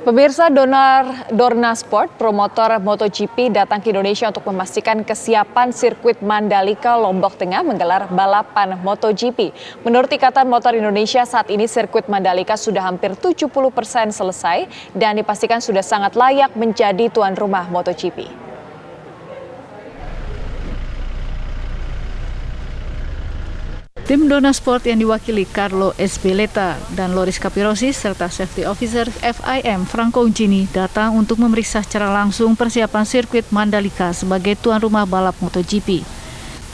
Pemirsa, Dorna Sport, promotor MotoGP datang ke Indonesia untuk memastikan kesiapan sirkuit Mandalika, Lombok Tengah menggelar balapan MotoGP. Menurut Ikatan Motor Indonesia, saat ini sirkuit Mandalika sudah hampir 70% selesai dan dipastikan sudah sangat layak menjadi tuan rumah MotoGP. Tim Dorna Sport yang diwakili Carlo Ezpeleta dan Loris Capirossi serta Safety Officer FIM Franco Uncini datang untuk memeriksa secara langsung persiapan sirkuit Mandalika sebagai tuan rumah balap MotoGP.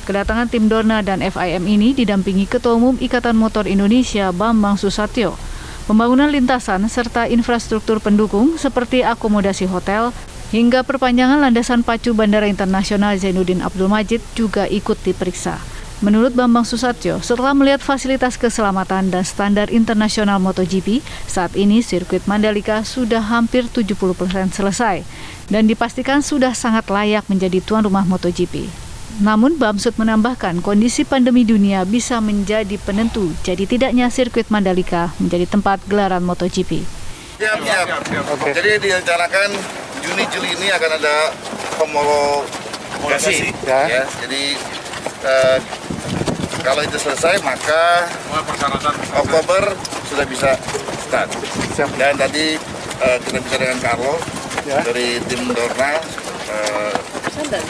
Kedatangan tim Dorna dan FIM ini didampingi Ketua Umum Ikatan Motor Indonesia Bambang Susatyo. Pembangunan lintasan serta infrastruktur pendukung seperti akomodasi hotel hingga perpanjangan landasan pacu Bandara Internasional Zainuddin Abdul Majid juga ikut diperiksa. Menurut Bambang Susatyo, setelah melihat fasilitas keselamatan dan standar internasional MotoGP, saat ini sirkuit Mandalika sudah hampir 70% selesai dan dipastikan sudah sangat layak menjadi tuan rumah MotoGP. Namun Bamsud menambahkan kondisi pandemi dunia bisa menjadi penentu, jadi tidaknya sirkuit Mandalika menjadi tempat gelaran MotoGP. Siap. Okay. Jadi direncanakan Juni-Juli ini akan ada homologasi. Ya. Jadi kalau itu selesai maka Oktober sudah bisa start. Dan tadi kita bicara dengan Carlo dari tim Dorna,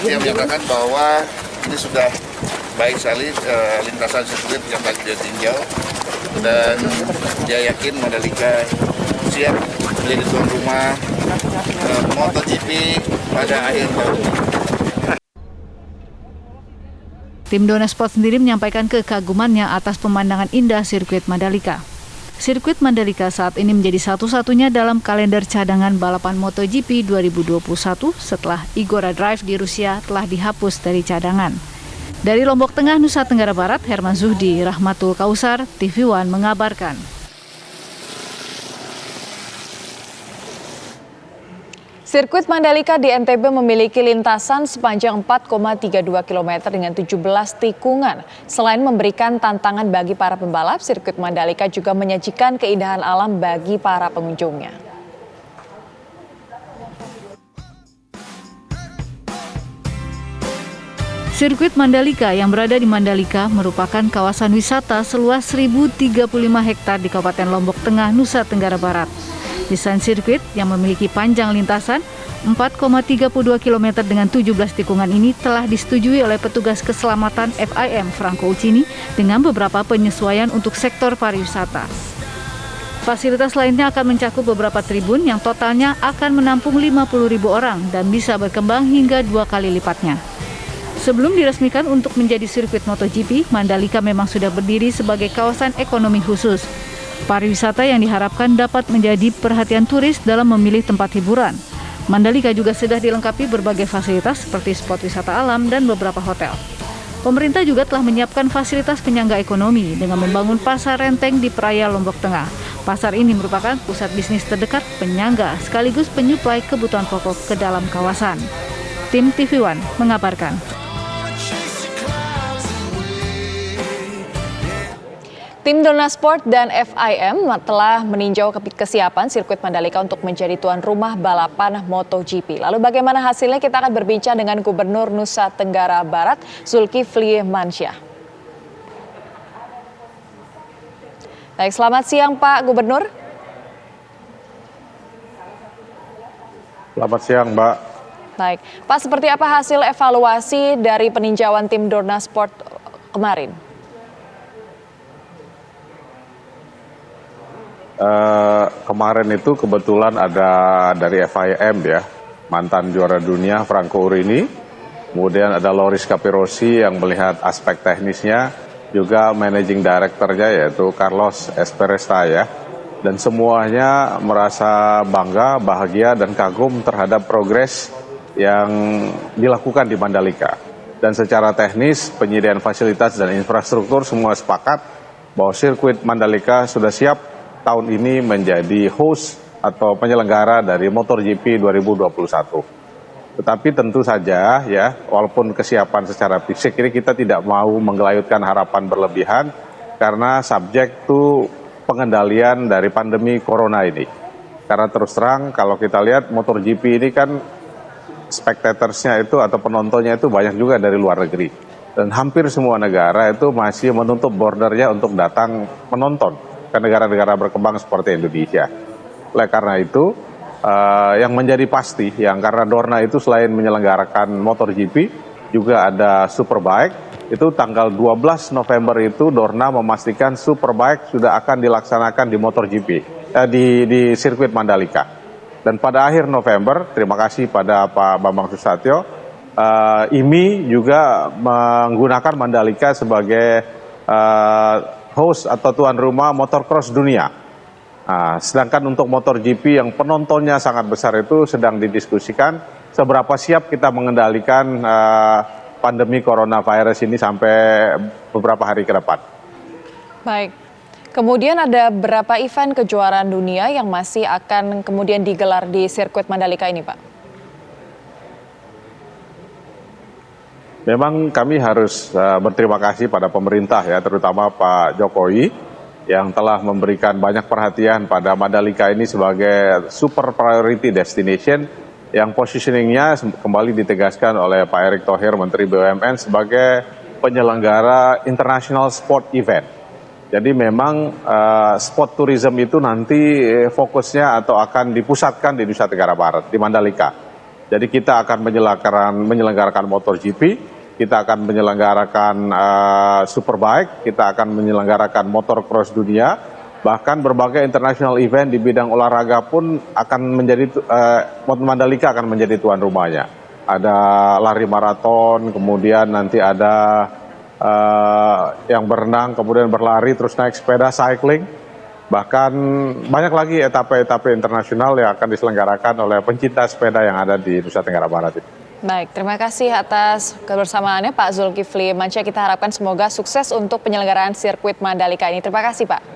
dia menyatakan bahwa ini sudah baik sekali lintasan sirkuit yang tadi dia tinjau, dan dia yakin Mandalika siap menjadi tuan rumah MotoGP pada akhir tahun ini. Tim Dorna Sport sendiri menyampaikan kekagumannya atas pemandangan indah sirkuit Mandalika. Sirkuit Mandalika saat ini menjadi satu-satunya dalam kalender cadangan balapan MotoGP 2021 setelah Igora Drive di Rusia telah dihapus dari cadangan. Dari Lombok Tengah, Nusa Tenggara Barat, Herman Zuhdi, Rahmatul Kausar, TV One mengabarkan. Sirkuit Mandalika di NTB memiliki lintasan sepanjang 4,32 km dengan 17 tikungan. Selain memberikan tantangan bagi para pembalap, sirkuit Mandalika juga menyajikan keindahan alam bagi para pengunjungnya. Sirkuit Mandalika yang berada di Mandalika merupakan kawasan wisata seluas 1.035 hektar di Kabupaten Lombok Tengah, Nusa Tenggara Barat. Desain sirkuit yang memiliki panjang lintasan 4,32 km dengan 17 tikungan ini telah disetujui oleh petugas keselamatan FIM Franco Uncini dengan beberapa penyesuaian untuk sektor pariwisata. Fasilitas lainnya akan mencakup beberapa tribun yang totalnya akan menampung 50.000 orang dan bisa berkembang hingga 2 kali lipatnya. Sebelum diresmikan untuk menjadi sirkuit MotoGP, Mandalika memang sudah berdiri sebagai kawasan ekonomi khusus. Pariwisata yang diharapkan dapat menjadi perhatian turis dalam memilih tempat hiburan. Mandalika juga sudah dilengkapi berbagai fasilitas seperti spot wisata alam dan beberapa hotel. Pemerintah juga telah menyiapkan fasilitas penyangga ekonomi dengan membangun pasar renteng di Praia Lombok Tengah. Pasar ini merupakan pusat bisnis terdekat penyangga sekaligus penyuplai kebutuhan pokok ke dalam kawasan. Tim TV One mengabarkan. Tim Dorna Sport dan FIM telah meninjau kesiapan sirkuit Mandalika untuk menjadi tuan rumah balapan MotoGP. Lalu bagaimana hasilnya, kita akan berbincang dengan Gubernur Nusa Tenggara Barat, Zulkifli Mansyah. Baik, selamat siang Pak Gubernur. Selamat siang Mbak. Baik, Pak, seperti apa hasil evaluasi dari peninjauan tim Dorna Sport kemarin? Kemarin itu kebetulan ada dari FIM ya, mantan juara dunia Franco Urini, kemudian ada Loris Capirossi yang melihat aspek teknisnya, juga managing directornya yaitu Carlos Ezpeleta ya, dan semuanya merasa bangga, bahagia dan kagum terhadap progres yang dilakukan di Mandalika. Dan secara teknis, penyediaan fasilitas dan infrastruktur semua sepakat bahwa sirkuit Mandalika sudah siap tahun ini menjadi host atau penyelenggara dari MotoGP 2021. Tetapi tentu saja ya, walaupun kesiapan secara fisik ini kita tidak mau menggelayutkan harapan berlebihan karena subjek to pengendalian dari pandemi corona ini. Karena terus terang kalau kita lihat MotoGP ini kan spectatorsnya itu atau penontonnya itu banyak juga dari luar negeri. Dan hampir semua negara itu masih menutup bordernya untuk datang menonton ke negara-negara berkembang seperti Indonesia. Oleh karena itu, yang menjadi pasti, yang karena Dorna itu selain menyelenggarakan MotoGP, juga ada Superbike. Itu tanggal 12 November itu Dorna memastikan Superbike sudah akan dilaksanakan di MotoGP, di sirkuit Mandalika. Dan pada akhir November, terima kasih pada Pak Bambang Susatyo, IMI juga menggunakan Mandalika sebagai host atau tuan rumah motocross dunia. Sedangkan untuk MotoGP yang penontonnya sangat besar itu sedang didiskusikan seberapa siap kita mengendalikan pandemi coronavirus ini sampai beberapa hari ke depan. Baik. Kemudian ada berapa event kejuaraan dunia yang masih akan kemudian digelar di sirkuit Mandalika ini, Pak? Memang kami harus berterima kasih pada pemerintah ya, terutama Pak Jokowi yang telah memberikan banyak perhatian pada Mandalika ini sebagai super priority destination yang positioningnya kembali ditegaskan oleh Pak Erick Thohir, Menteri BUMN sebagai penyelenggara international sport event. Jadi memang sport tourism itu nanti fokusnya atau akan dipusatkan di Nusa Tenggara Barat, di Mandalika. Jadi kita akan menyelenggarakan MotoGP, kita akan menyelenggarakan Superbike, kita akan menyelenggarakan motocross dunia, bahkan berbagai international event di bidang olahraga pun akan menjadi, Mandalika akan menjadi tuan rumahnya. Ada lari maraton, kemudian nanti ada yang berenang, kemudian berlari, terus naik sepeda, cycling. Bahkan banyak lagi etape-etape internasional yang akan diselenggarakan oleh pencinta sepeda yang ada di Nusa Tenggara Barat. Baik, terima kasih atas kebersamaannya Pak Zulkifli Mansyah. Kita harapkan semoga sukses untuk penyelenggaraan sirkuit Mandalika ini. Terima kasih Pak.